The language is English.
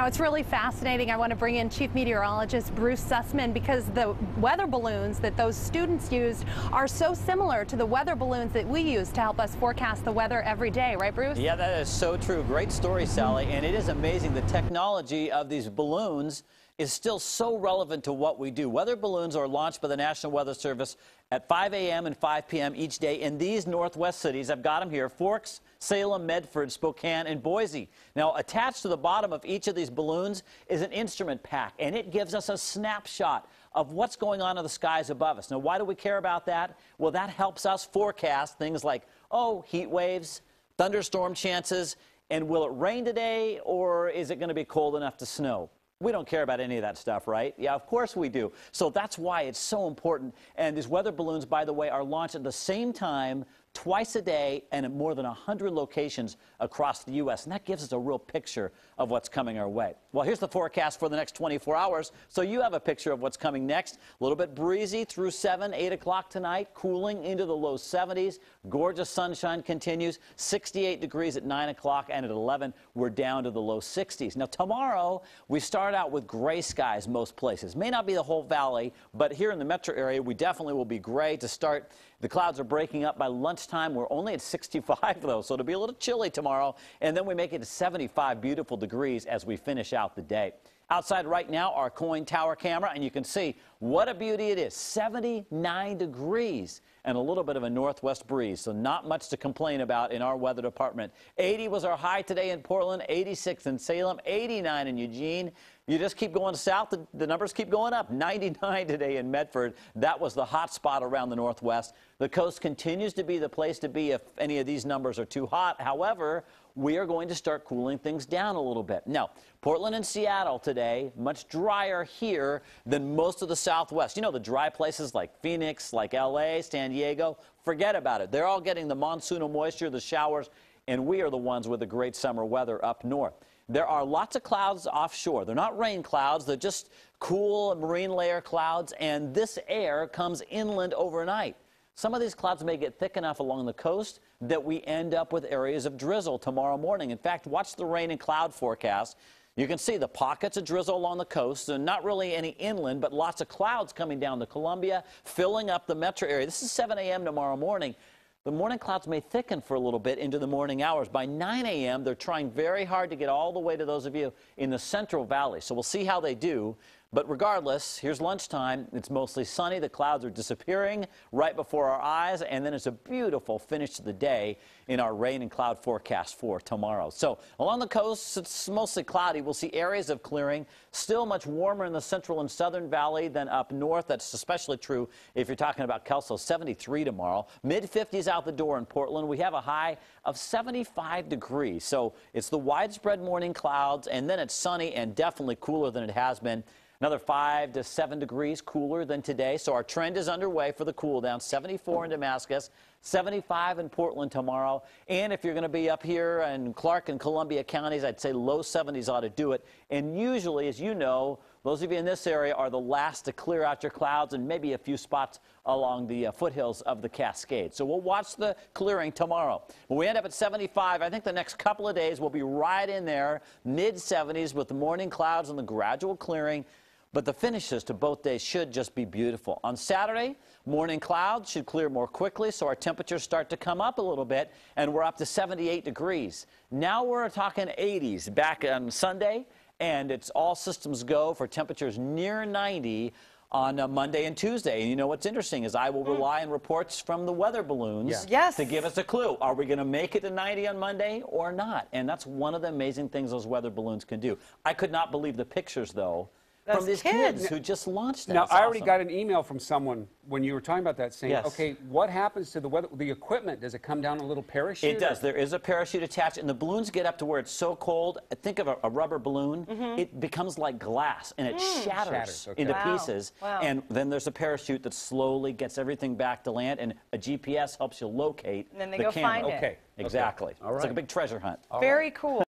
Now, it's really fascinating. I want to bring in Chief Meteorologist Bruce Sussman because the weather balloons that those students used are so similar to the weather balloons that we use to help us forecast the weather every day. Right, Bruce? Yeah, that is so true. Great story, Sally. And it is amazing. The technology of these balloons is still so relevant to what we do. Weather balloons are launched by the National Weather Service at 5 a.m. and 5 p.m. each day in these northwest cities. I've got them here: Forks, Salem, Medford, Spokane, and Boise. Now, attached to the bottom of each of these balloons is an instrument pack, and it gives us a snapshot of what's going on in the skies above us. Now, why do we care about that? Well, that helps us forecast things like, heat waves, thunderstorm chances, and will it rain today, or is it going to be cold enough to snow? We don't care about any of that stuff, right? Yeah, of course we do. So that's why it's so important. And these weather balloons, by the way, are launched at the same time, twice a day, and at more than 100 locations across the U.S. And that gives us a real picture of what's coming our way. Well, here's the forecast for the next 24 hours, so you have a picture of what's coming next. A little bit breezy through 7, 8 o'clock tonight, cooling into the low 70s. Gorgeous sunshine continues. 68 degrees at 9 o'clock, and at 11, we're down to the low 60s. Now, tomorrow, we start out with gray skies most places. May not be the whole valley, but here in the metro area, we definitely will be gray to start. The clouds are breaking up by lunchtime. We're only at 65, though, so it'll be a little chilly tomorrow. And then we make it to 75 beautiful degrees as we finish out the day. Outside right now, our KOIN tower camera, and you can see what a beauty it is. 79 degrees and a little bit of a northwest breeze, so not much to complain about in our weather department. 80 was our high today in Portland, 86 in Salem, 89 in Eugene. You just keep going south, the numbers keep going up. 99 today in Medford. That was the hot spot around the northwest. The coast continues to be the place to be if any of these numbers are too hot. However, we are going to start cooling things down a little bit. Now, Portland and Seattle today, much drier here than most of the Southwest. You know, the dry places like Phoenix, like L.A., San Diego, forget about it. They're all getting the monsoonal moisture, the showers, and we are the ones with the great summer weather up north. There are lots of clouds offshore. They're not rain clouds. They're just cool marine layer clouds, and this air comes inland overnight. Some of these clouds may get thick enough along the coast that we end up with areas of drizzle tomorrow morning. In fact, watch the rain and cloud forecast. You can see the pockets of drizzle along the coast, and not really any inland, but lots of clouds coming down the Columbia, filling up the metro area. This is 7 a.m. tomorrow morning. The morning clouds may thicken for a little bit into the morning hours. By 9 a.m., they're trying very hard to get all the way to those of you in the Central Valley. So we'll see how they do. But regardless, here's lunchtime. It's mostly sunny. The clouds are disappearing right before our eyes. And then it's a beautiful finish to the day in our rain and cloud forecast for tomorrow. So along the coast, it's mostly cloudy. We'll see areas of clearing. Still much warmer in the Central and Southern Valley than up north. That's especially true if you're talking about Kelso. 73 tomorrow. Mid-50s out the door in Portland. We have a high of 75 degrees. So it's the widespread morning clouds, and then it's sunny and definitely cooler than it has been. Another 5 to 7 degrees cooler than today. So our trend is underway for the cool down. 74 in Damascus, 75 in Portland tomorrow. And if you're going to be up here in Clark and Columbia counties, I'd say low 70s ought to do it. And usually, as you know, those of you in this area are the last to clear out your clouds, and maybe a few spots along the foothills of the Cascades. So we'll watch the clearing tomorrow. When we end up at 75, I think the next couple of days we'll be right in there, mid-70s with the morning clouds and the gradual clearing. But the finishes to both days should just be beautiful. On Saturday, morning clouds should clear more quickly, so our temperatures start to come up a little bit, and we're up to 78 degrees. Now we're talking 80s back on Sunday, and it's all systems go for temperatures near 90 on Monday and Tuesday. And you know what's interesting is I will rely on reports from the weather balloons to give us a clue. Are we going to make it to 90 on Monday or not? And that's one of the amazing things those weather balloons can do. I could not believe the pictures, though, from these kids who just launched it. Now, I already got an email from someone when you were talking about that saying, okay, what happens to the weather, the equipment? Does it come down a little parachute? It does. There is a parachute attached, and the balloons get up to where it's so cold. Think of a rubber balloon. It becomes like glass, and it shatters into pieces. And then there's a parachute that slowly gets everything back to land, and a GPS helps you locate and then they the go camera. find it. Exactly. All right. It's like a big treasure hunt. Very cool.